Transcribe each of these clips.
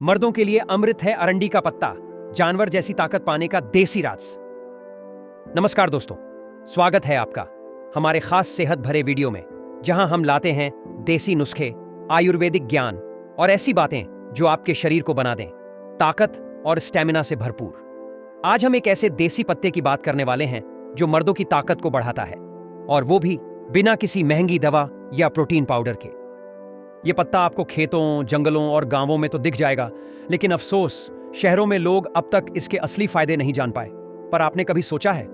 मर्दों के लिए अमृत है अरंडी का पत्ता, जानवर जैसी ताकत पाने का देसी राज। नमस्कार दोस्तों, स्वागत है आपका हमारे खास सेहत भरे वीडियो में, जहां हम लाते हैं देसी नुस्खे, आयुर्वेदिक ज्ञान और ऐसी बातें जो आपके शरीर को बना दें ताकत और स्टेमिना से भरपूर। आज हम एक ऐसे देसी पत्ते की बात करने वाले हैं जो मर्दों की ताकत को बढ़ाता है, और वो भी बिना किसी महंगी दवा या प्रोटीन पाउडर के। ये पत्ता आपको खेतों, जंगलों और गांवों में तो दिख जाएगा, लेकिन अफसोस शहरों में लोग अब तक इसके असली फायदे नहीं जान पाए। पर आपने कभी सोचा है,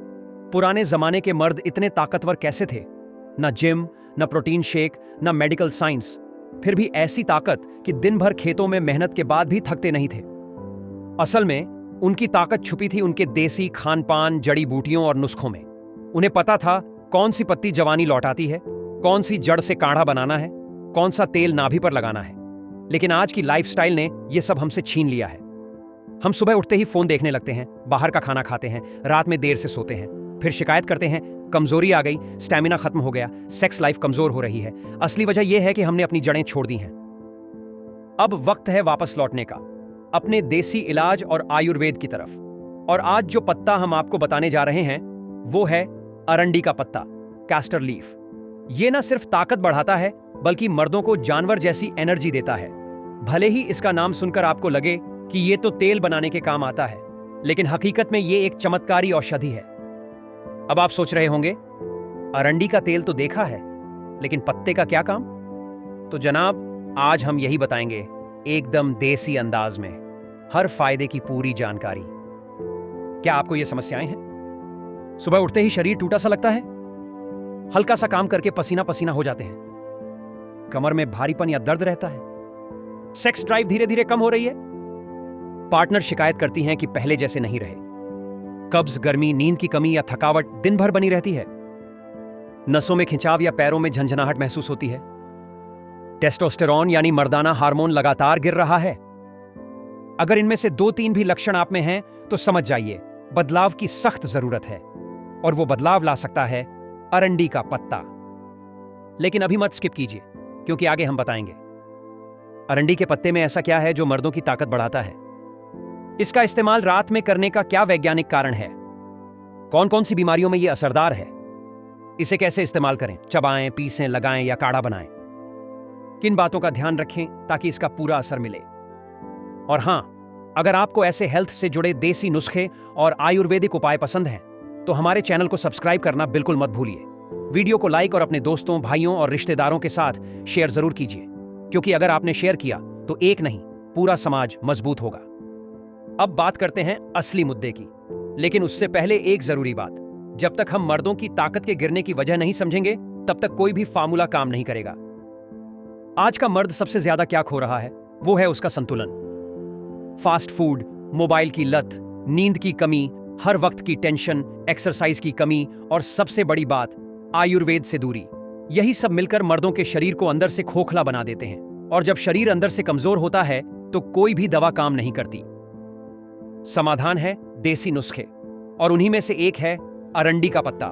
पुराने जमाने के मर्द इतने ताकतवर कैसे थे? ना जिम, ना प्रोटीन शेक, ना मेडिकल साइंस, फिर भी ऐसी ताकत कि दिन भर खेतों में मेहनत के बाद भी थकते नहीं थे। असल में उनकी ताकत छुपी थी उनके देसी खान पान, जड़ी बूटियों और नुस्खों में। उन्हें पता था कौन सी पत्ती जवानी लौटाती है, कौन सी जड़ से काढ़ा बनाना है, कौन सा तेल नाभि पर लगाना है। लेकिन आज की लाइफस्टाइल ने यह सब हमसे छीन लिया है। हम सुबह उठते ही फोन देखने लगते हैं, बाहर का खाना खाते हैं, रात में देर से सोते हैं, फिर शिकायत करते हैं कमजोरी आ गई, स्टैमिना खत्म हो गया, सेक्स लाइफ कमजोर हो रही है। असली वजह यह है कि हमने अपनी जड़ें छोड़ दी हैं। अब वक्त है वापस लौटने का, अपने देसी इलाज और आयुर्वेद की तरफ। और आज जो पत्ता हम आपको बताने जा रहे हैं वो है अरंडी का पत्ता, कैस्टर लीफ। यह ना सिर्फ ताकत बढ़ाता है बल्कि मर्दों को जानवर जैसी एनर्जी देता है। भले ही इसका नाम सुनकर आपको लगे कि यह तो तेल बनाने के काम आता है, लेकिन हकीकत में यह एक चमत्कारी औषधि है। अब आप सोच रहे होंगे, अरंडी का तेल तो देखा है, लेकिन पत्ते का क्या काम? तो जनाब, आज हम यही बताएंगे, एकदम देसी अंदाज में, हर फायदे की पूरी जानकारी। क्या आपको यह समस्याएं हैं? सुबह उठते ही शरीर टूटा सा लगता है, हल्का सा काम करके पसीना पसीना हो जाते हैं, कमर में भारीपन या दर्द रहता है, सेक्स ड्राइव धीरे धीरे कम हो रही है, पार्टनर शिकायत करती हैं कि पहले जैसे नहीं रहे, कब्ज, गर्मी, नींद की कमी या थकावट दिन भर बनी रहती है, नसों में खिंचाव या पैरों में झंझनाहट महसूस होती है, टेस्टोस्टेरोन यानी मर्दाना हार्मोन लगातार गिर रहा है। अगर इनमें से 2-3 भी लक्षण आप में हैं तो समझ जाइए, बदलाव की सख्त जरूरत है, और वो बदलाव ला सकता है अरंडी का पत्ता। लेकिन अभी मत स्किप कीजिए, क्योंकि आगे हम बताएंगे अरंडी के पत्ते में ऐसा क्या है जो मर्दों की ताकत बढ़ाता है। इसका इस्तेमाल रात में करने का क्या वैज्ञानिक कारण है, कौन कौन सी बीमारियों में यह असरदार है, इसे कैसे इस्तेमाल करें, चबाएं, पीसें, लगाएं या काढ़ा बनाएं, किन बातों का ध्यान रखें ताकि इसका पूरा असर मिले। और हां, अगर आपको ऐसे हेल्थ से जुड़े देसी नुस्खे और आयुर्वेदिक उपाय पसंद हैं तो हमारे चैनल को सब्सक्राइब करना बिल्कुल मत भूलिए। वीडियो को लाइक और अपने दोस्तों, भाइयों और रिश्तेदारों के साथ शेयर जरूर कीजिए, क्योंकि अगर आपने शेयर किया तो एक नहीं, पूरा समाज मजबूत होगा। अब बात करते हैं असली मुद्दे की, लेकिन उससे पहले एक जरूरी बात, जब तक हम मर्दों की ताकत के गिरने की वजह नहीं समझेंगे तब तक कोई भी फार्मूला काम नहीं करेगा। आज का मर्द सबसे ज्यादा क्या खो रहा है, वो है उसका संतुलन। फास्ट फूड, मोबाइल की लत, नींद की कमी, हर वक्त की टेंशन, एक्सरसाइज की कमी और सबसे बड़ी बात, आयुर्वेद से दूरी। यही सब मिलकर मर्दों के शरीर को अंदर से खोखला बना देते हैं, और जब शरीर अंदर से कमजोर होता है तो कोई भी दवा काम नहीं करती। समाधान है देसी नुस्खे, और उन्हीं में से एक है अरंडी का पत्ता।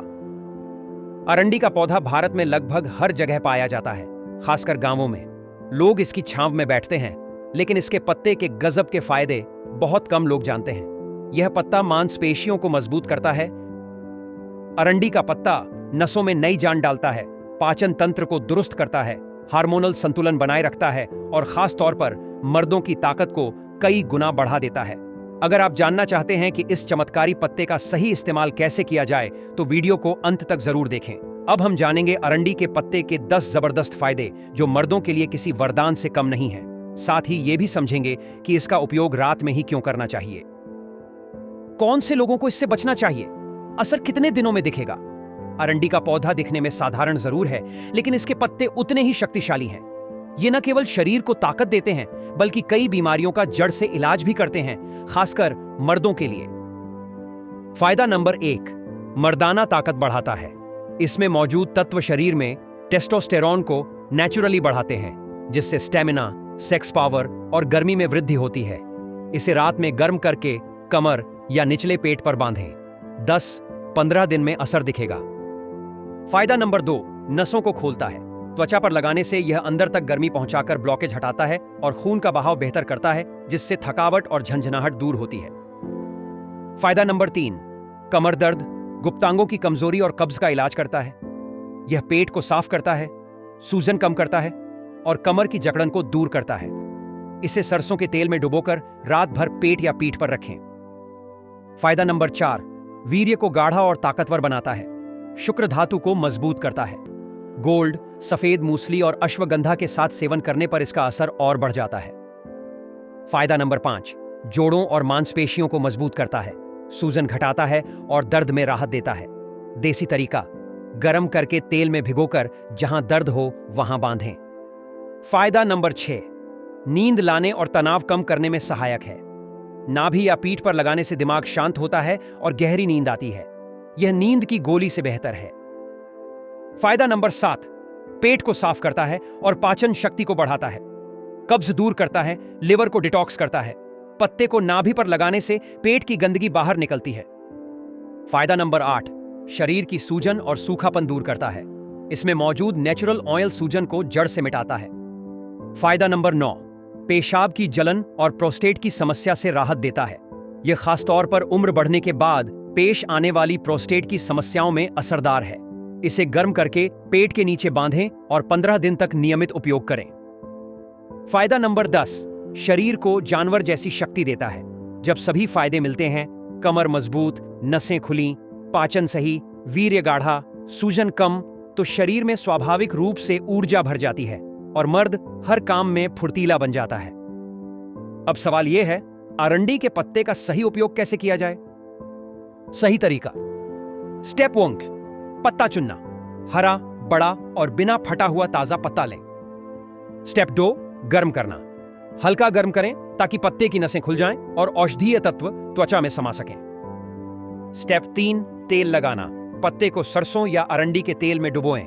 अरंडी का पौधा भारत में लगभग हर जगह पाया जाता है, खासकर गांवों में। लोग इसकी छांव में बैठते हैं, लेकिन इसके पत्ते के गजब के फायदे बहुत कम लोग जानते हैं। यह पत्ता मांसपेशियों को मजबूत करता है। अरंडी का पत्ता नसों में नई जान डालता है, पाचन तंत्र को दुरुस्त करता है, हार्मोनल संतुलन बनाए रखता है और खास तौर पर मर्दों की ताकत को कई गुना बढ़ा देता है। अगर आप जानना चाहते हैं कि इस चमत्कारी पत्ते का सही इस्तेमाल कैसे किया जाए तो वीडियो को अंत तक जरूर देखें। अब हम जानेंगे अरंडी के पत्ते के 10 जबरदस्त फायदे जो मर्दों के लिए किसी वरदान से कम नहीं है। साथ ही यह भी समझेंगे कि इसका उपयोग रात में ही क्यों करना चाहिए, कौन से लोगों को इससे बचना चाहिए, असर कितने दिनों में दिखेगा। अरंडी का पौधा दिखने में साधारण जरूर है, लेकिन इसके पत्ते उतने ही शक्तिशाली हैं। ये न केवल शरीर को ताकत देते हैं बल्कि कई बीमारियों का जड़ से इलाज भी करते हैं, खासकर मर्दों के लिए। फायदा नंबर 1, मर्दाना ताकत बढ़ाता है। इसमें मौजूद तत्व शरीर में टेस्टोस्टेरोन को नेचुरली बढ़ाते हैं, जिससे स्टेमिना, सेक्स पावर और गर्मी में वृद्धि होती है। इसे रात में गर्म करके कमर या निचले पेट पर बांधें, 10-15 दिन में असर दिखेगा। फायदा नंबर 2, नसों को खोलता है। त्वचा पर लगाने से यह अंदर तक गर्मी पहुंचाकर ब्लॉकेज हटाता है और खून का बहाव बेहतर करता है, जिससे थकावट और झंझनाहट दूर होती है। फायदा नंबर 3, कमर दर्द, गुप्तांगों की कमजोरी और कब्ज का इलाज करता है। यह पेट को साफ करता है, सूजन कम करता है और कमर की जकड़न को दूर करता है। इसे सरसों के तेल में डुबोकर रात भर पेट या पीठ पर रखें। फायदा नंबर 4, वीर्य को गाढ़ा और ताकतवर बनाता है, शुक्र धातु को मजबूत करता है। गोल्ड, सफेद मूसली और अश्वगंधा के साथ सेवन करने पर इसका असर और बढ़ जाता है। फायदा नंबर 5, जोड़ों और मांसपेशियों को मजबूत करता है, सूजन घटाता है और दर्द में राहत देता है। देसी तरीका, गरम करके तेल में भिगोकर जहां दर्द हो वहां बांधें। फायदा नंबर 6, नींद लाने और तनाव कम करने में सहायक है। नाभि या पीठ पर लगाने से दिमाग शांत होता है और गहरी नींद आती है। यह नींद की गोली से बेहतर है। फायदा नंबर 7, पेट को साफ करता है और पाचन शक्ति को बढ़ाता है, कब्ज दूर करता है, लिवर को डिटॉक्स करता है। पत्ते को नाभि पर लगाने से पेट की गंदगी बाहर निकलती है। फायदा नंबर 8, शरीर की सूजन और सूखापन दूर करता है। इसमें मौजूद नेचुरल ऑयल सूजन को जड़ से मिटाता है। फायदा नंबर 9, पेशाब की जलन और प्रोस्टेट की समस्या से राहत देता है। यह खासतौर पर उम्र बढ़ने के बाद पेश आने वाली प्रोस्टेट की समस्याओं में असरदार है। इसे गर्म करके पेट के नीचे बांधें और 15 दिन तक नियमित उपयोग करें। फायदा नंबर 10, शरीर को जानवर जैसी शक्ति देता है। जब सभी फायदे मिलते हैं, कमर मजबूत, नसें खुली, पाचन सही, वीर्य गाढ़ा, सूजन कम, तो शरीर में स्वाभाविक रूप से ऊर्जा भर जाती है और मर्द हर काम में फुर्तीला बन जाता है। अब सवाल यह है, अरंडी के पत्ते का सही उपयोग कैसे किया जाए? सही तरीका, स्टेप 1, पत्ता चुनना, हरा, बड़ा और बिना फटा हुआ ताजा पत्ता लें। स्टेप 2, गर्म करना, हल्का गर्म करें ताकि पत्ते की नसें खुल जाएं और औषधीय तत्व त्वचा में समा सकें। स्टेप 3, तेल लगाना, पत्ते को सरसों या अरंडी के तेल में डुबोएं।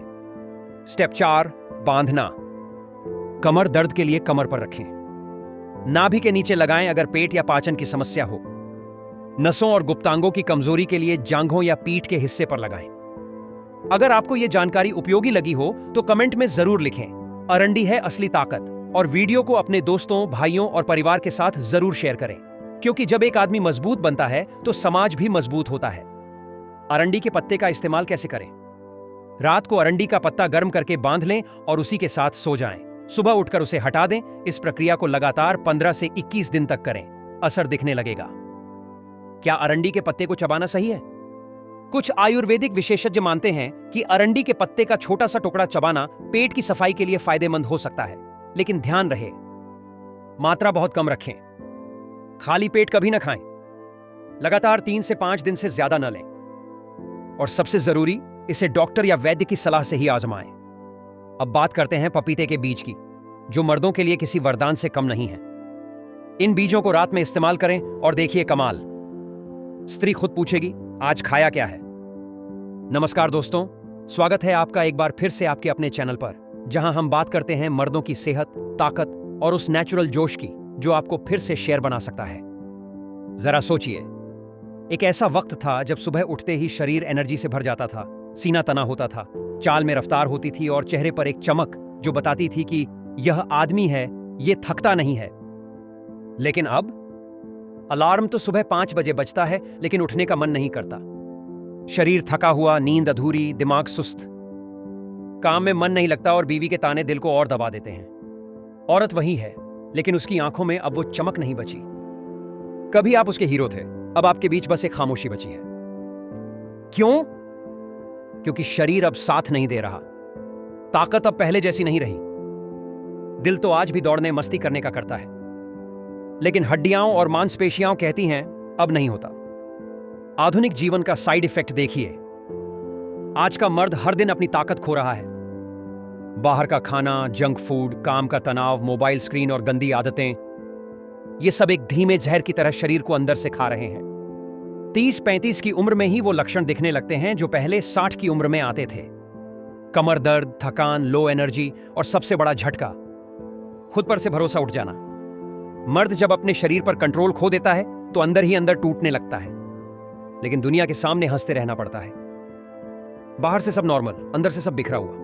स्टेप 4, बांधना, कमर दर्द के लिए कमर पर रखें। नाभि के नीचे लगाएं अगर पेट या पाचन की समस्या हो। नसों और गुप्तांगों की कमजोरी के लिए जांघों या पीठ के हिस्से पर लगाएं। अगर आपको यह जानकारी उपयोगी लगी हो तो कमेंट में जरूर लिखें। अरंडी है असली ताकत। और वीडियो को अपने दोस्तों, भाइयों और परिवार के साथ जरूर शेयर करें, क्योंकि जब एक आदमी मजबूत बनता है तो समाज भी मजबूत होता है। अरंडी के पत्ते का इस्तेमाल कैसे करें? रात को अरंडी का पत्ता गर्म करके बांध लें और उसी के साथ सो जाएं। सुबह उठकर उसे हटा दें। इस प्रक्रिया को लगातार 15 से 21 दिन तक करें, असर दिखने लगेगा। क्या अरंडी के पत्ते को चबाना सही है? कुछ आयुर्वेदिक विशेषज्ञ मानते हैं कि अरंडी के पत्ते का छोटा सा टुकड़ा चबाना पेट की सफाई के लिए फायदेमंद हो सकता है, लेकिन ध्यान रहे, मात्रा बहुत कम रखें। खाली पेट कभी न खाएं। लगातार 3 से 5 दिन से ज्यादा न लें। और सबसे जरूरी, इसे डॉक्टर या वैद्य की सलाह से ही आजमाएं। अब बात करते हैं पपीते के बीज की, जो मर्दों के लिए किसी वरदान से कम नहीं है। इन बीजों को रात में इस्तेमाल करें और देखिए कमाल। स्त्री खुद पूछेगी, आज खाया क्या है? नमस्कार दोस्तों, स्वागत है आपका एक बार फिर से आपके अपने चैनल पर, जहां हम बात करते हैं मर्दों की सेहत, ताकत और उस नेचुरल जोश की जो आपको फिर से शेयर बना सकता है। जरा सोचिए, एक ऐसा वक्त था जब सुबह उठते ही शरीर एनर्जी से भर जाता था, सीना तना होता था, चाल में रफ्तार होती थी और चेहरे पर एक चमक जो बताती थी कि यह आदमी है, ये थकता नहीं है। लेकिन अब अलार्म तो सुबह 5 बजे बजता है, लेकिन उठने का मन नहीं करता। शरीर थका हुआ, नींद अधूरी, दिमाग सुस्त, काम में मन नहीं लगता और बीवी के ताने दिल को और दबा देते हैं। औरत वही है, लेकिन उसकी आंखों में अब वो चमक नहीं बची। कभी आप उसके हीरो थे, अब आपके बीच बस एक खामोशी बची है। क्यों? क्योंकि शरीर अब साथ नहीं दे रहा। ताकत अब पहले जैसी नहीं रही। दिल तो आज भी दौड़ने, मस्ती करने का करता है, लेकिन हड्डियां और मांसपेशियां कहती हैं अब नहीं होता। आधुनिक जीवन का साइड इफेक्ट देखिए। आज का मर्द हर दिन अपनी ताकत खो रहा है। बाहर का खाना, जंक फूड, काम का तनाव, मोबाइल स्क्रीन और गंदी आदतें, ये सब एक धीमे जहर की तरह शरीर को अंदर से खा रहे हैं। 30-35 की उम्र में ही वो लक्षण दिखने लगते हैं जो पहले 60 की उम्र में आते थे। कमर दर्द, थकान, लो एनर्जी और सबसे बड़ा झटका, खुद पर से भरोसा उठ जाना। मर्द जब अपने शरीर पर कंट्रोल खो देता है तो अंदर ही अंदर टूटने लगता है, लेकिन दुनिया के सामने हंसते रहना पड़ता है। बाहर से सब नॉर्मल, अंदर से सब बिखरा हुआ।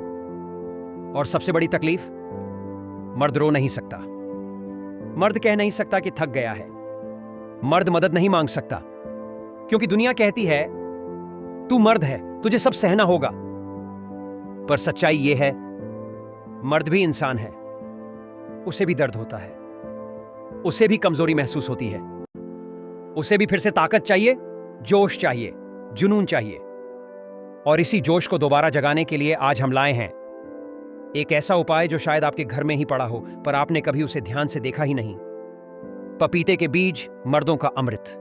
और सबसे बड़ी तकलीफ, मर्द रो नहीं सकता। मर्द कह नहीं सकता कि थक गया है। मर्द मदद नहीं मांग सकता, क्योंकि दुनिया कहती है तू मर्द है, तुझे सब सहना होगा। पर सच्चाई यह है, मर्द भी इंसान है, उसे भी दर्द होता है, उसे भी कमजोरी महसूस होती है, उसे भी फिर से ताकत चाहिए, जोश चाहिए, जुनून चाहिए। और इसी जोश को दोबारा जगाने के लिए आज हम लाए हैं एक ऐसा उपाय जो शायद आपके घर में ही पड़ा हो, पर आपने कभी उसे ध्यान से देखा ही नहीं। पपीते के बीज, मर्दों का अमृत।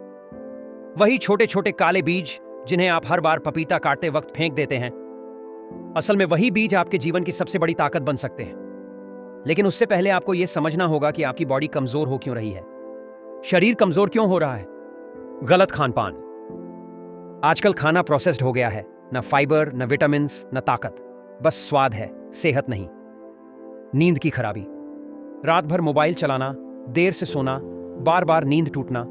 वही छोटे छोटे काले बीज जिन्हें आप हर बार पपीता काटते वक्त फेंक देते हैं, असल में वही बीज आपके जीवन की सबसे बड़ी ताकत बन सकते हैं। लेकिन उससे पहले आपको यह समझना होगा कि आपकी बॉडी कमजोर हो क्यों रही है। शरीर कमजोर क्यों हो रहा है? गलत खान पान। आजकल खाना प्रोसेस्ड हो गया है, न फाइबर, न विटामिन, न ताकत, बस स्वाद है, सेहत नहीं। नींद की खराबी, रात भर मोबाइल चलाना, देर से सोना, बार बार नींद टूटना,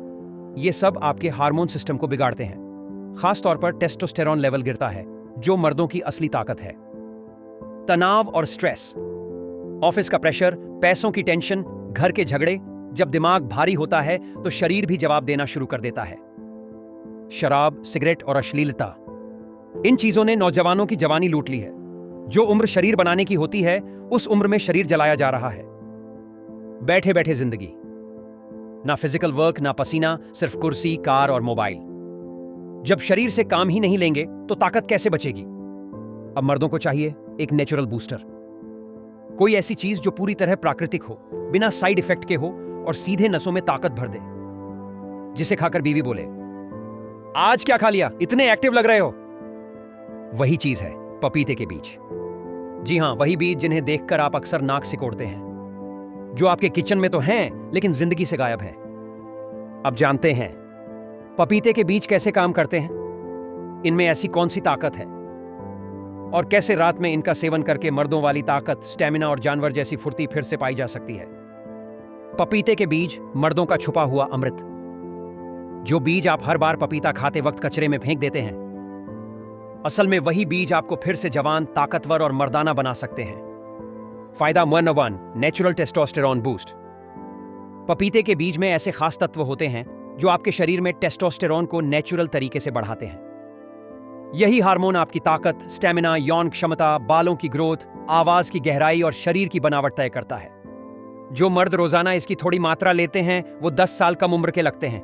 ये सब आपके हार्मोन सिस्टम को बिगाड़ते हैं। खास तौर पर टेस्टोस्टेरोन लेवल गिरता है, जो मर्दों की असली ताकत है। तनाव और स्ट्रेस, ऑफिस का प्रेशर, पैसों की टेंशन, घर के झगड़े, जब दिमाग भारी होता है तो शरीर भी जवाब देना शुरू कर देता है। शराब, सिगरेट और अश्लीलता, इन चीजों ने नौजवानों की जवानी लूट ली है। जो उम्र शरीर बनाने की होती है, उस उम्र में शरीर जलाया जा रहा है। बैठे बैठे जिंदगी, ना फिजिकल वर्क, ना पसीना, सिर्फ कुर्सी, कार और मोबाइल। जब शरीर से काम ही नहीं लेंगे तो ताकत कैसे बचेगी? अब मर्दों को चाहिए एक नेचुरल बूस्टर, कोई ऐसी चीज जो पूरी तरह प्राकृतिक हो, बिना साइड इफेक्ट के हो और सीधे नसों में ताकत भर दे, जिसे खाकर बीवी बोले, आज क्या खा लिया, इतने एक्टिव लग रहे हो। वही चीज है पपीते के बीज। जी हां, वही बीज जिन्हें देखकर आप अक्सर नाक सिकोड़ते हैं, जो आपके किचन में तो हैं लेकिन जिंदगी से गायब हैं। अब जानते हैं पपीते के बीज कैसे काम करते हैं, इनमें ऐसी कौन सी ताकत है, और कैसे रात में इनका सेवन करके मर्दों वाली ताकत, स्टेमिना और जानवर जैसी फुर्ती फिर से पाई जा सकती है। पपीते के बीज, मर्दों का छुपा हुआ अमृत। जो बीज आप हर बार पपीता खाते वक्त कचरे में फेंक देते हैं, असल में वही बीज आपको फिर से जवान, ताकतवर और मर्दाना बना सकते हैं। फायदा नंबर 1, नेचुरल टेस्टोस्टेरोन बूस्ट। पपीते के बीज में ऐसे खास तत्व होते हैं जो आपके शरीर में टेस्टोस्टेरोन को नेचुरल तरीके से बढ़ाते हैं। यही हार्मोन आपकी ताकत, स्टेमिना, यौन क्षमता, बालों की ग्रोथ, आवाज की गहराई और शरीर की बनावट तय करता है। जो मर्द रोजाना इसकी थोड़ी मात्रा लेते हैं वो 10 साल कम उम्र के लगते हैं,